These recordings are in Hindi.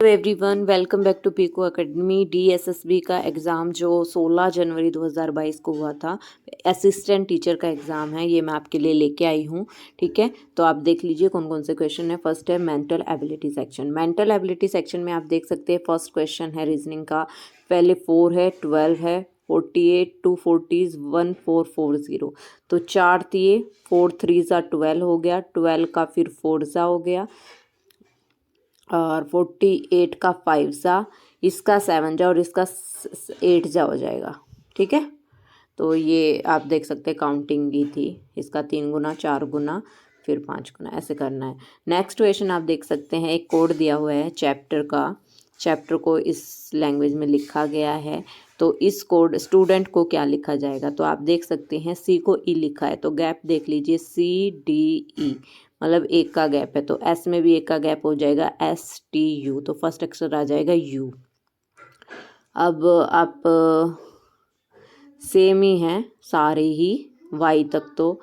Hello everyone, welcome back to Pico Academy. DSSB का एग्ज़ाम जो 16 जनवरी 2022 को हुआ था, असिस्टेंट टीचर का एग्ज़ाम है, ये मैं आपके लिए लेके आई हूँ। ठीक है, तो आप देख लीजिए कौन कौन से क्वेश्चन है। फर्स्ट है mental ability section. Mental ability section में आप देख सकते हैं फर्स्ट क्वेश्चन है रीजनिंग का। पहले 4 है, 12 है, 48, 2 40s, 1440। तो 4 दिए, 4 3 ज़ा 12 हो गया, 12 का फिर 4 ज़ा हो गया, और 48 का 5 ज़ा, इसका 7 जा और इसका 8 जा हो जाएगा। ठीक है, तो ये आप देख सकते हैं काउंटिंग की थी। इसका 3 गुना, 4 गुना, फिर 5 गुना, ऐसे करना है। नेक्स्ट क्वेश्चन आप देख सकते हैं, एक कोड दिया हुआ है चैप्टर का। चैप्टर को इस लैंग्वेज में लिखा गया है, तो इस कोड स्टूडेंट को क्या लिखा जाएगा। तो आप देख सकते हैं सी को ई लिखा है, तो गैप देख लीजिए, CDE मतलब एक का गैप है, तो एस में भी एक का गैप हो जाएगा, STU, तो फर्स्ट अक्षर आ जाएगा U। अब आप सेम ही हैं सारे ही, वाई तक तो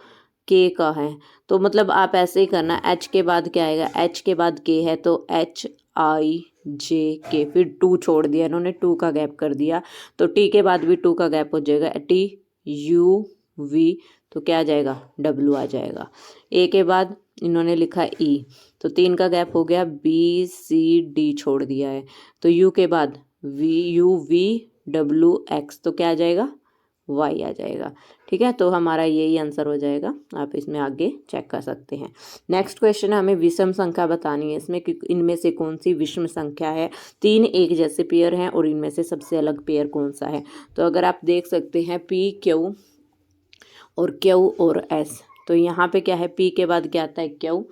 के का है, तो मतलब आप ऐसे ही करना। एच के बाद क्या आएगा, एच के बाद के है, तो HIJK, फिर 2 छोड़ दिया इन्होंने, 2 का गैप कर दिया, तो टी के बाद भी 2 का गैप हो जाएगा, TUV, तो क्या आ जाएगा, W आ जाएगा। ए के बाद इन्होंने लिखा E, तो 3 का गैप हो गया, BCD छोड़ दिया है, तो U के बाद VUVWX, तो क्या आ जाएगा, वाई आ जाएगा। ठीक है, तो हमारा यही आंसर हो जाएगा। आप इसमें आगे चेक कर सकते हैं। नेक्स्ट क्वेश्चन है, हमें विषम संख्या बतानी है इसमें कि इनमें से कौन सी विषम संख्या है। 3 एक जैसे पेयर हैं और इनमें से सबसे अलग पेयर कौन सा है। तो अगर आप देख सकते हैं PQ और Q और S, तो यहाँ पे क्या है, P के बाद क्या आता है, Q।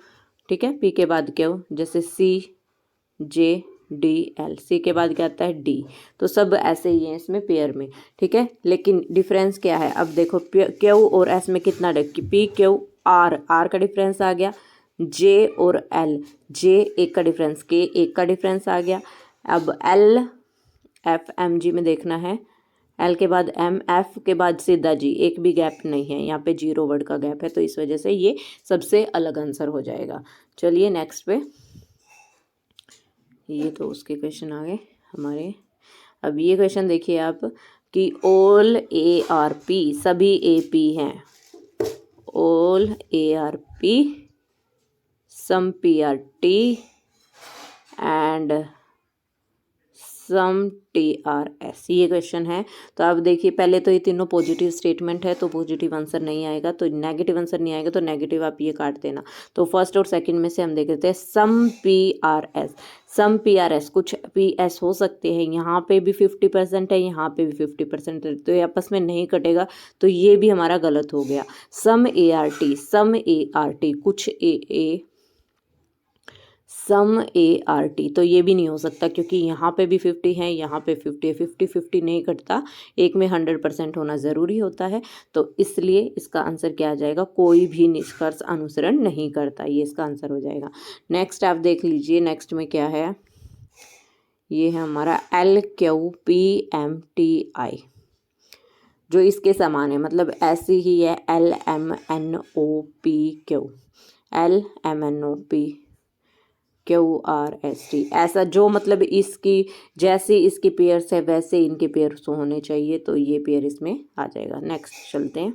ठीक है, P के बाद Q, जैसे CJDL, सी के बाद क्या आता है, D, तो सब ऐसे ही हैं इसमें पेयर में। ठीक है, लेकिन डिफरेंस क्या है, अब देखो Q और S में कितना PQR, R का डिफरेंस आ गया, J और L, J एक का डिफरेंस, K एक का डिफरेंस आ गया। अब LFMG में देखना है, L के बाद M, F के बाद सीधा G, एक भी गैप नहीं है, यहाँ पे 0 वर्ड का गैप है, तो इस वजह से ये सबसे अलग आंसर हो जाएगा। चलिए नेक्स्ट पे, ये तो उसके क्वेश्चन आ गए हमारे। अब ये क्वेश्चन देखिए आप कि ऑल ARP, सभी AP हैं, all ARP, some PRT and some TRS, ये क्वेश्चन है। तो आप देखिए, पहले तो ये तीनों पॉजिटिव स्टेटमेंट है, तो पॉजिटिव आंसर नहीं आएगा, तो नेगेटिव आंसर नहीं आएगा, तो नेगेटिव आप ये काट देना। तो फर्स्ट और सेकंड में से हम देख लेते हैं सम PRS। सम PRS, कुछ PS हो सकते हैं, यहाँ पे भी 50% है, यहाँ पे भी 50% है, तो ये आपस में नहीं कटेगा, तो ये भी हमारा गलत हो गया। सम ART, कुछ AA, सम ART, तो ये भी नहीं हो सकता, क्योंकि यहाँ पे भी 50 है, यहाँ पे 50 है, 50-50 नहीं कटता, एक में 100% होना ज़रूरी होता है, तो इसलिए इसका आंसर क्या आ जाएगा, कोई भी निष्कर्ष अनुसरण नहीं करता, ये इसका आंसर हो जाएगा। नेक्स्ट आप देख लीजिए, नेक्स्ट में क्या है, ये है हमारा LQPMTI, जो इसके समान है, मतलब ऐसी ही है, LMNOPQ, LMNOPQRST, ऐसा जो मतलब इसकी जैसी इसकी पेयर्स है वैसे इनके पेयर्स होने चाहिए, तो ये पेयर इसमें आ जाएगा। नेक्स्ट चलते हैं।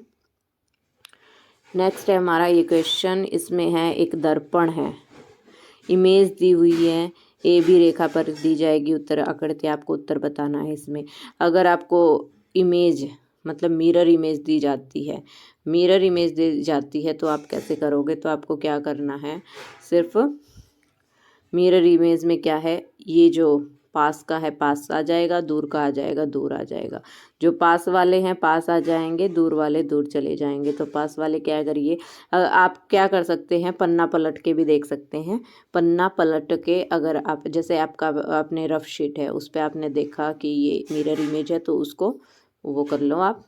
नेक्स्ट है हमारा ये क्वेश्चन, इसमें है एक दर्पण है, इमेज दी हुई है, AB रेखा पर दी जाएगी उत्तर आकृति, आपको उत्तर बताना है इसमें। अगर आपको इमेज मतलब मिरर इमेज दी जाती है, मिरर इमेज दी जाती है, तो आप कैसे करोगे, तो आपको क्या करना है, सिर्फ मिरर इमेज में क्या है, ये जो पास का है पास आ जाएगा, दूर का आ जाएगा दूर आ जाएगा, जो पास वाले हैं पास आ जाएंगे, दूर वाले दूर चले जाएंगे, तो पास वाले क्या करिए, आप क्या कर सकते हैं, पन्ना पलट के भी देख सकते हैं। पन्ना पलट के अगर आप, जैसे आपका अपने रफ शीट है, उस पर आपने देखा कि ये मिरर इमेज है, तो उसको वो कर लो आप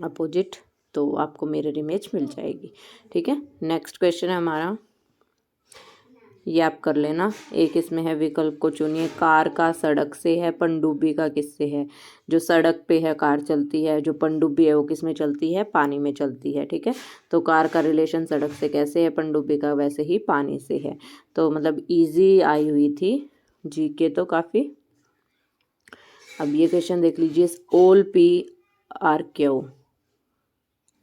अपोजिट, तो आपको मिरर इमेज मिल जाएगी। ठीक है, नेक्स्ट क्वेश्चन है हमारा, ये आप कर लेना। एक इसमें है, विकल्प को चुनिए, कार का सड़क से है, पनडुब्बी का किससे है। जो सड़क पे है कार चलती है, जो पनडुब्बी है वो किस में चलती है, पानी में चलती है। ठीक है, तो कार का रिलेशन सड़क से कैसे है, पनडुब्बी का वैसे ही पानी से है, तो मतलब इजी आई हुई थी जीके तो काफ़ी। अब ये क्वेश्चन देख लीजिए, all P R Q,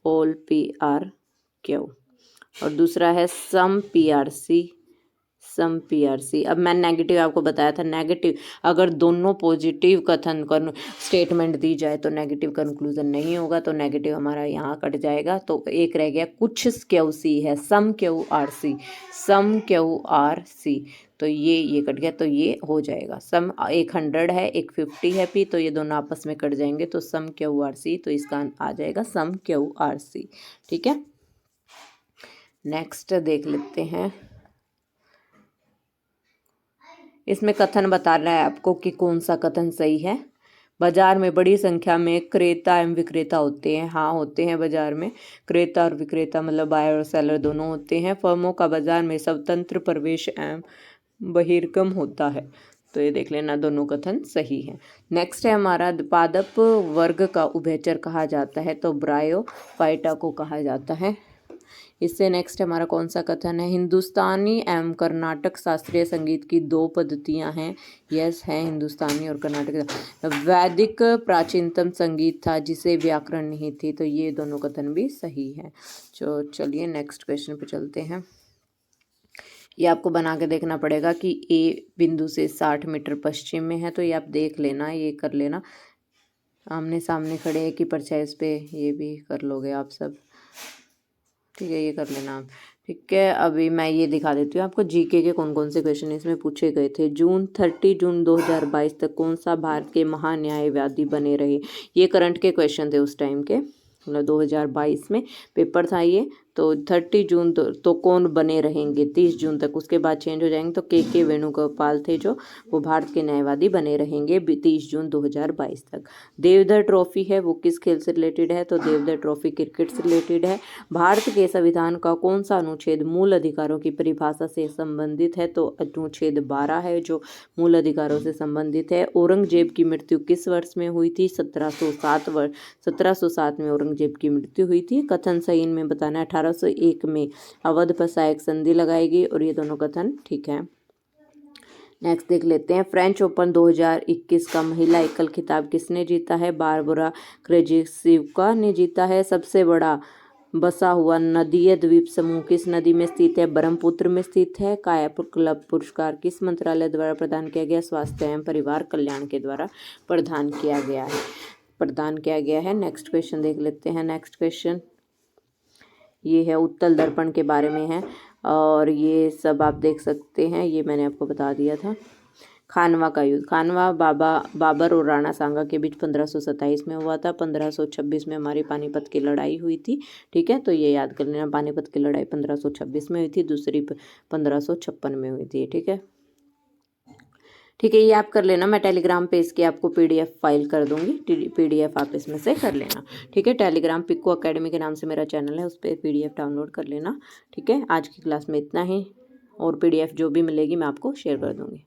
all P R Q, और दूसरा है some P R C, some P R C. अब मैं नेगेटिव आपको बताया था, नेगेटिव अगर दोनों पॉजिटिव कथन कर स्टेटमेंट दी जाए तो नेगेटिव कंक्लूजन नहीं होगा, तो नेगेटिव हमारा यहाँ कट जाएगा। तो एक रह गया कुछ क्यू सी है, सम क्यू आर सी, सम क्यू आर सी, तो ये कट गया, तो ये हो जाएगा सम। एक 100 है, एक 50 है पी, तो ये दोनों आपस में कट जाएंगे, तो सम क्यू आर सी, तो इसका आ जाएगा सम क्यू आर सी। ठीक है, नेक्स्ट देख लेते हैं। इसमें कथन बता रहा है आपको कि कौन सा कथन सही है। बाजार में बड़ी संख्या में क्रेता एवं विक्रेता होते हैं। हाँ, होते हैं बाजार में क्रेता और विक्रेता, मतलब बायर और सेलर दोनों होते हैं। फर्मों का बाजार में स्वतंत्र प्रवेश एवं बहिर्गम होता है। तो ये देख लेना, दोनों कथन सही है। नेक्स्ट है हमारा, पादप वर्ग का उभयचर कहा जाता है, तो ब्रायोफाइटा को कहा जाता है। इससे नेक्स्ट हमारा कौन सा कथन है, हिंदुस्तानी एवं कर्नाटक शास्त्रीय संगीत की 2 पद्धतियां हैं। यस है, हिंदुस्तानी और कर्नाटक। वैदिक प्राचीनतम संगीत था जिसे व्याकरण नहीं थी, तो ये दोनों कथन भी सही है। तो चलिए नेक्स्ट क्वेश्चन पे चलते हैं। ये आपको बना के देखना पड़ेगा कि ए बिंदु से 60 मीटर पश्चिम में है, तो ये आप देख लेना, ये कर लेना। आमने सामने खड़े हैं कि परछाई पे, ये भी कर लोगे आप सब। ठीक है, ये कर लेना आप। ठीक है, अभी मैं ये दिखा देती हूँ आपको जीके के कौन कौन से क्वेश्चन इसमें पूछे गए थे। 30 जून 2022 तक कौन सा भारत के महान्यायवादी बने रहे। ये करंट के क्वेश्चन थे उस टाइम के, मतलब 2022 में पेपर था ये। तो 30 जून तो कौन बने रहेंगे 30 जून तक, उसके बाद चेंज हो जाएंगे। तो के वेणुगोपाल थे जो, वो भारत के न्यायवादी बने रहेंगे 30 जून 2022 तक। देवधर ट्रॉफी है, वो किस खेल से रिलेटेड है, तो देवधर ट्रॉफी क्रिकेट से रिलेटेड है। भारत के संविधान का कौन सा अनुच्छेद मूल अधिकारों की परिभाषा से संबंधित है, तो अनुच्छेद 12 है जो मूल अधिकारों से संबंधित है। औरंगजेब की मृत्यु किस वर्ष में हुई थी, 1707 में औरंगजेब की मृत्यु हुई थी। कथन सही में बताना है, 1801 में अवध पर सहायक संधि लगाई गई, और ये दोनों कथन ठीक है। नेक्स्ट देख लेते हैं, फ्रेंच ओपन 2021 का महिला एकल खिताब किसने जीता है, बारबरा क्रेजिसेविका ने जीता है। सबसे बड़ा बसा हुआ नदीय द्वीप समूह किस नदी में स्थित है, ब्रह्मपुत्र में स्थित है। कायापुर क्लब पुरस्कार किस मंत्रालय द्वारा प्रदान किया गया, स्वास्थ्य एवं परिवार कल्याण के द्वारा प्रदान किया गया है। नेक्स्ट क्वेश्चन देख लेते हैं। नेक्स्ट क्वेश्चन ये है, उत्तल दर्पण के बारे में है, और ये सब आप देख सकते हैं, ये मैंने आपको बता दिया था। खानवा का युद्ध, खानवा बाबर और राणा सांगा के बीच 1527 में हुआ था। 1526 में हमारी पानीपत की लड़ाई हुई थी। ठीक है, तो ये याद कर लेना, पानीपत की लड़ाई 1526 में हुई थी, दूसरी 1556 में हुई थी। ठीक है, ये आप कर लेना। मैं टेलीग्राम पे इसकी आपको पीडीएफ फाइल कर दूंगी, पीडीएफ आप इसमें से कर लेना। ठीक है, टेलीग्राम पिक्को अकेडमी के नाम से मेरा चैनल है, उस पर पीडीएफ डाउनलोड कर लेना। ठीक है, आज की क्लास में इतना ही, और पीडीएफ जो भी मिलेगी मैं आपको शेयर कर दूंगी।